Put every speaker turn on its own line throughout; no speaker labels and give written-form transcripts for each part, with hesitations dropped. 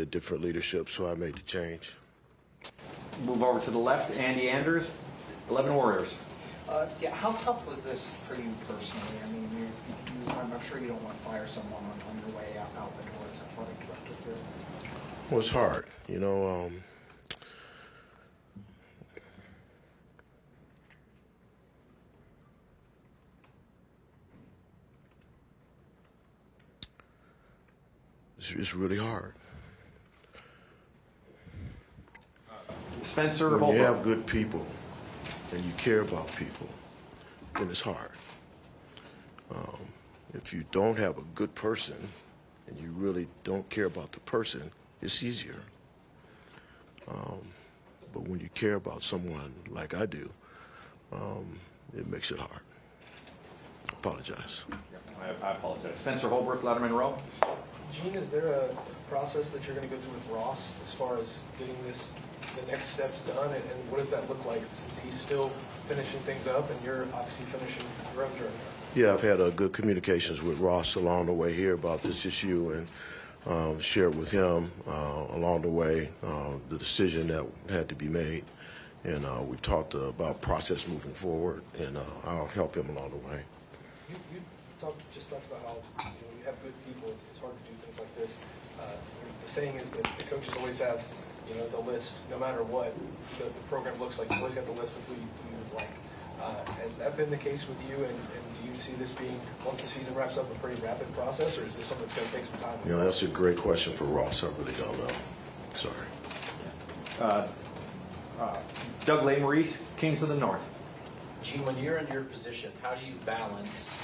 needed different leadership, so I made the change.
Move over to the left, Andy Anders, 11 Warriors.
Yeah, how tough was this for you personally? I mean, I'm sure you don't want to fire someone on your way out the door as athletic director here.
Well, it's hard, you know. It's really hard.
Spencer
When
Holtmann.
you have good people and you care about people, then it's hard. If you don't have a good person and you really don't care about the person, it's easier. But when you care about someone like I do, it makes it hard. I apologize.
I apologize. Spencer Holbrook, Letterman Row.
Gene, is there a process that you're going to go through with Ross as far as getting the next steps done, and what does that look like since he's still finishing things up and you're obviously finishing your own journey?
Yeah, I've had good communications with Ross along the way here about this issue, and shared with him along the way the decision that had to be made. And we've talked about process moving forward, and I'll help him along the way.
You just talked about how you have good people. It's hard to do things like this. The saying is that the coaches always have the list, no matter what the program looks like. You always got the list of who you would like. Has that been the case with you, and do you see this being, once the season wraps up, a pretty rapid process, or is this something that's going to take some time?
That's a great question for Ross. I really don't know. Sorry.
Doug Maurice, Kings of the North.
Gene, when you're in your position, how do you balance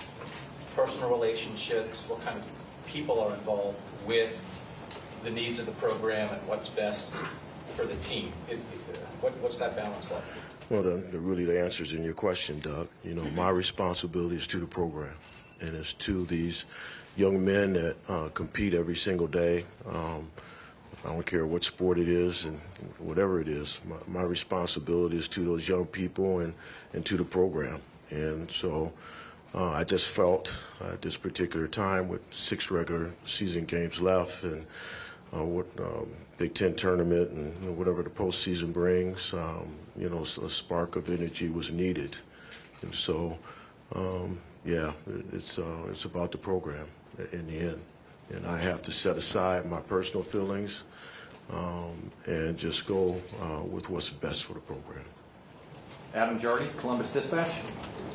personal relationships, what kind of people are involved with the needs of the program and what's best for the team? What's that balance like?
Well, the answer's in your question, Doug. My responsibility is to the program, and it's to these young men that compete every single day. I don't care what sport it is and whatever it is. My responsibility is to those young people and to the program. And so I just felt at this particular time, with 6 regular season games left and what Big Ten tournament and whatever the postseason brings, a spark of energy was needed. And so, it's about the program in the end. And I have to set aside my personal feelings and just go with what's best for the program.
Adam Jardy, Columbus Dispatch.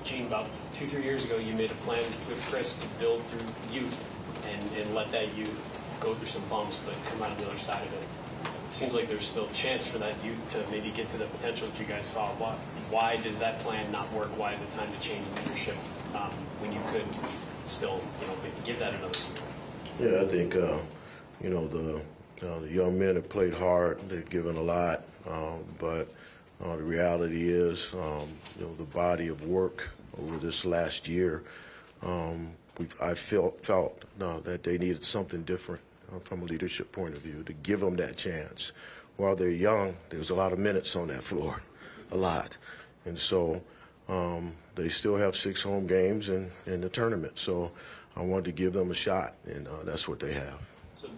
Gene, about 2-3 years ago, you made a plan with Chris to build through youth and let that youth go through some bumps, but come out on the other side of it. It seems like there's still a chance for that youth to maybe get to the potential that you guys saw. Why does that plan not work? Why is it time to change leadership when you could still, maybe give that another year?
Yeah, I think the young men have played hard. They've given a lot, but the reality is, the body of work over this last year, I felt that they needed something different from a leadership point of view, to give them that chance. While they're young, there's a lot of minutes on that floor, a lot. And so they still have 6 home games in the tournament. So I wanted to give them a shot, and that's what they have.
So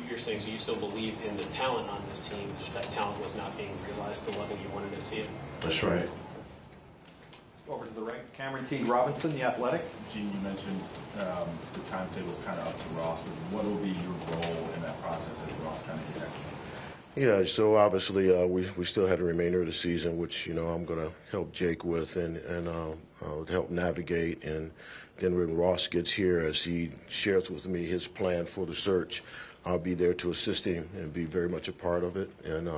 you're saying, so you still believe in the talent on this team, just that talent was not being realized to the level you wanted to see it?
That's right.
Over to the right, Cameron T. Robinson, The Athletic.
Gene, you mentioned the timetable is kind of up to Ross, but what will be your role in that process as Ross kind of gets extra?
Yeah, so obviously we still had the remainder of the season, which I'm going to help Jake with and help navigate. And then when Ross gets here, as he shares with me his plan for the search, I'll be there to assist him and be very much a part of it, and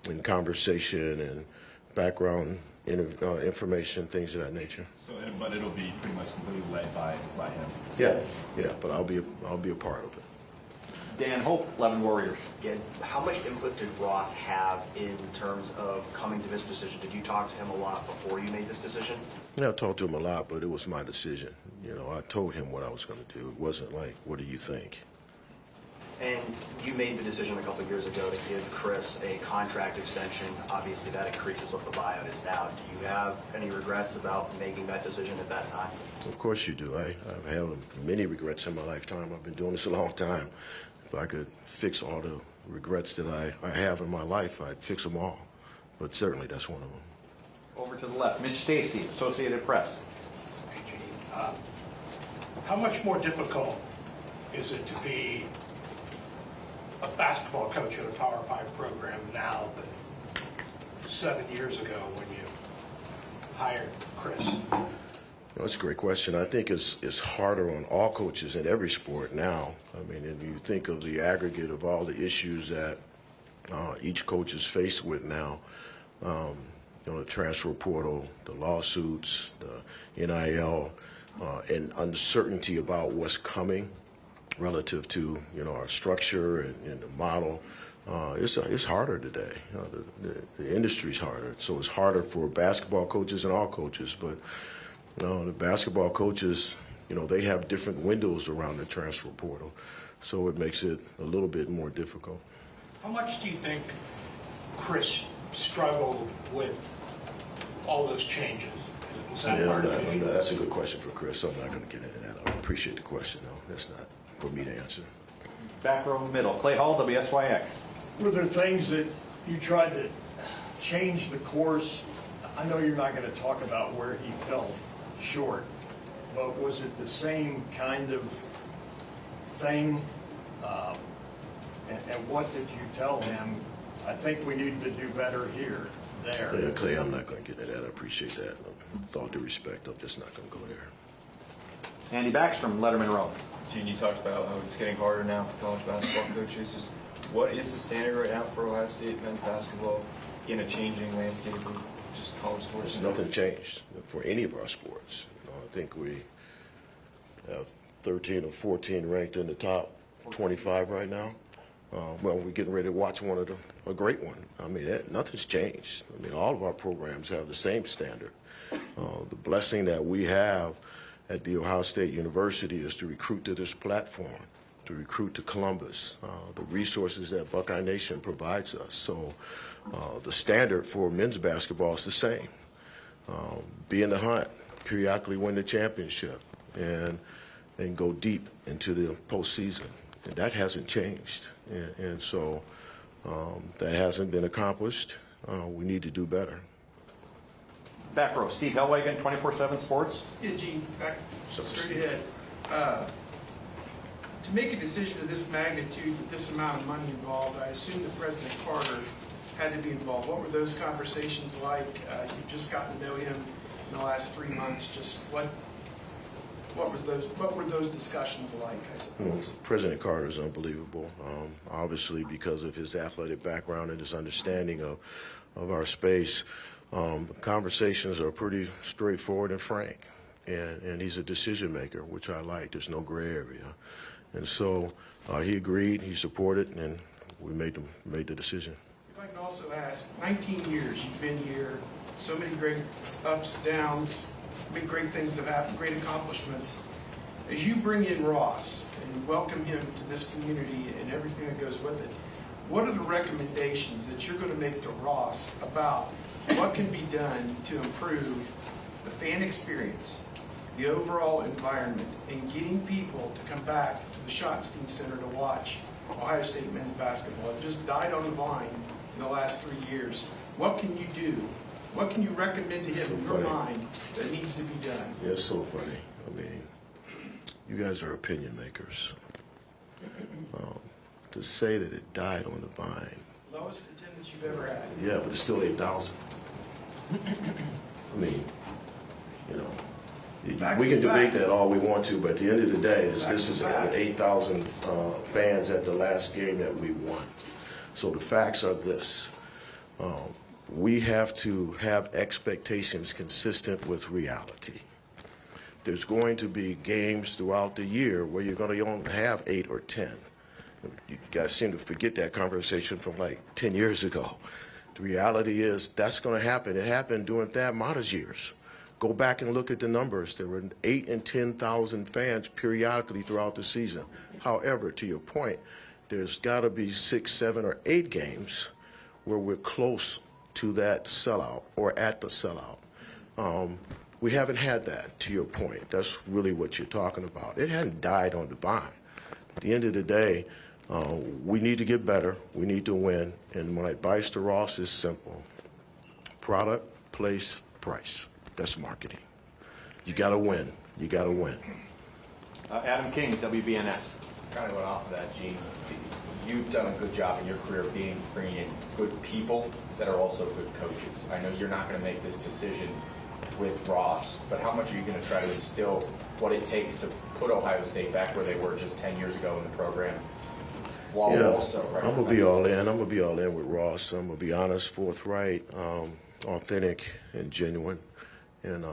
in conversation and background information, things of that nature.
So, but it'll be pretty much completely led by him.
Yeah, but I'll be a part of it.
Dan Hope, 11 Warriors.
Yeah, how much input did Ross have in terms of coming to this decision? Did you talk to him a lot before you made this decision?
Yeah, I talked to him a lot, but it was my decision. I told him what I was going to do. It wasn't like, what do you think?
And you made the decision a couple of years ago to give Chris a contract extension. Obviously, that increases what the buyout is now. Do you have any regrets about making that decision at that time?
Of course you do. I've had many regrets in my lifetime. I've been doing this a long time. If I could fix all the regrets that I have in my life, I'd fix them all. But certainly that's one of them.
Over to the left, Mitch Stacy, Associated Press.
Hey, Gene. How much more difficult is it to be a basketball coach at a Power 5 program now than 7 years ago when you hired Chris?
That's a great question. I think it's harder on all coaches in every sport now. I mean, if you think of the aggregate of all the issues that each coach is faced with now, the transfer portal, the lawsuits, the NIL, and uncertainty about what's coming relative to our structure and the model. It's harder today. The industry's harder, so it's harder for basketball coaches and all coaches. But the basketball coaches, they have different windows around the transfer portal, so it makes it a little bit more difficult.
How much do you think Chris struggled with all those changes? Was that part of it?
That's a good question for Chris. I'm not going to get into that. I appreciate the question, though. That's not for me to answer.
Back row in the middle, Clay Hall, WSYX.
Were there things that you tried to change the course? I know you're not going to talk about where he fell short, but was it the same kind of thing? And what did you tell him? I think we need to do better here, there.
Yeah, Clay, I'm not going to get into that. I appreciate that. With all due respect, I'm just not going to go there.
Andy Backstrom, Letterman Row.
Gene, you talked about how it's getting harder now for college basketball coaches. Just what is the standard right now for Ohio State men's basketball in a changing landscape of just college sports?
There's nothing changed for any of our sports. I think we have 13 or 14 ranked in the top 25 right now. Well, we're getting ready to watch a great one. I mean, nothing's changed. I mean, all of our programs have the same standard. The blessing that we have at The Ohio State University is to recruit to this platform, to recruit to Columbus, the resources that Buckeye Nation provides us. So the standard for men's basketball is the same. Be in the hunt, periodically win the championship, and go deep into the postseason. And that hasn't changed. And so that hasn't been accomplished. We need to do better.
Back row, Steve Hellwagen, 24/7 Sports.
Yeah, Gene, back straight ahead. To make a decision of this magnitude with this amount of money involved, I assume that President Carter had to be involved. What were those conversations like? You've just gotten to know him in the last 3 months. Just what were those discussions like, I suppose?
President Carter is unbelievable, obviously because of his athletic background and his understanding of our space. Conversations are pretty straightforward and frank, and he's a decision maker, which I like. There's no gray area. And so he agreed, he supported, and we made the decision.
If I can also ask, 19 years you've been here, so many great ups, downs, big great things have happened, great accomplishments. As you bring in Ross and welcome him to this community and everything that goes with it, what are the recommendations that you're going to make to Ross about what can be done to improve the fan experience, the overall environment, and getting people to come back to the Schottenstein Center to watch Ohio State men's basketball? It just died on the vine in the last 3 years. What can you do? What can you recommend to him in your mind that needs to be done?
Yeah, it's so funny. I mean, you guys are opinion makers. To say that it died on the vine.
Lowest attendance you've ever had.
Yeah, but it's still 8,000. I mean, we can debate that all we want to, but at the end of the day, this is 8,000 fans at the last game that we won. So the facts are this. We have to have expectations consistent with reality. There's going to be games throughout the year where you're going to only have 8 or 10. You guys seem to forget that conversation from like 10 years ago. The reality is that's going to happen. It happened during Thad Matta's years. Go back and look at the numbers. There were 8,000 and 10,000 fans periodically throughout the season. However, to your point, there's got to be 6, 7, or 8 games where we're close to that sellout or at the sellout. We haven't had that, to your point. That's really what you're talking about. It hadn't died on the vine. At the end of the day, We need to get better. We need to win. And my advice to Ross is simple. Product, place, price. That's marketing. You got to win. You got to win.
Adam King, WBNS.
Kind of going off of that, Gene, you've done a good job in your career bringing in good people that are also good coaches. I know you're not going to make this decision with Ross, but how much are you going to try to instill what it takes to put Ohio State back where they were just 10 years ago in the program? While also, right,
I'm going to be all in. I'm going to be all in with Ross. I'm going to be honest, forthright, authentic, and genuine, and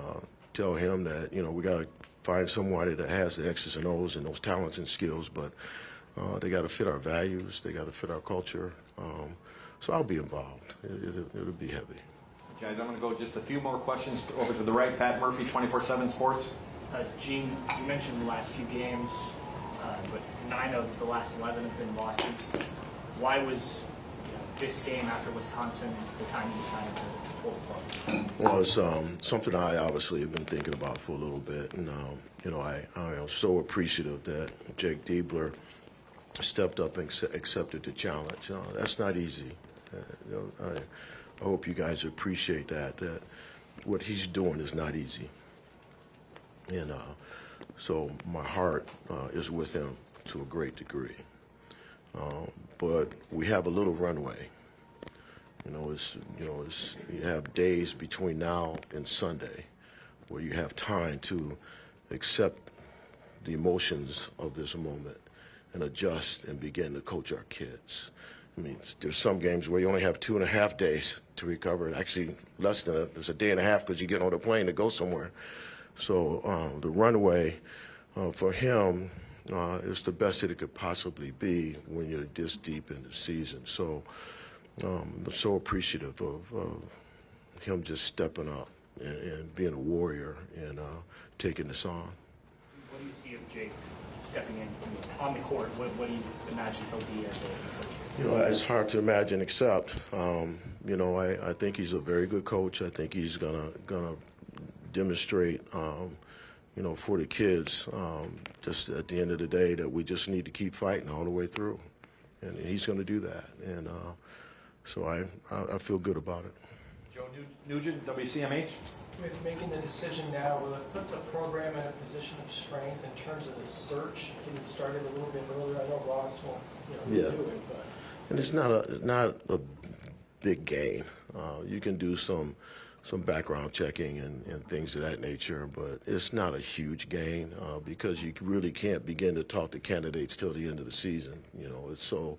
tell him that, we got to find somebody that has the X's and O's and those talents and skills, but they got to fit our values. They got to fit our culture. So I'll be involved. It'll be heavy.
Guys, I'm going to go just a few more questions over to the right. Pat Murphy, 24/7 Sports.
Gene, you mentioned the last few games, but 9 of the last 11 have been losses. Why was this game after Wisconsin the time you decided to pull the plug?
Well, it's something I obviously have been thinking about for a little bit, and I am so appreciative that Jake Diebler stepped up and accepted the challenge. That's not easy. I hope you guys appreciate that what he's doing is not easy. And so my heart is with him to a great degree. But we have a little runway. You have days between now and Sunday where you have time to accept the emotions of this moment and adjust and begin to coach our kids. I mean, there's some games where you only have 2.5 days to recover. Actually, less than it's a day and a half because you get on a plane to go somewhere. So the runway for him is the best that it could possibly be when you're this deep in the season. So I'm so appreciative of him just stepping up and being a warrior and taking this on.
What do you see of Jake stepping in on the court? What do you imagine he'll be as a coach?
It's hard to imagine, except I think he's a very good coach. I think he's gonna demonstrate, for the kids, just at the end of the day, that we just need to keep fighting all the way through, and he's going to do that. And so I feel good about it.
Joe Nugent, WCMH.
With making the decision now, will it put the program in a position of strength in terms of the search? Get it started a little bit earlier. I know Ross will do it, but.
And it's not a big gain. You can do some background checking and things of that nature, but it's not a huge gain because you really can't begin to talk to candidates till the end of the season. It's so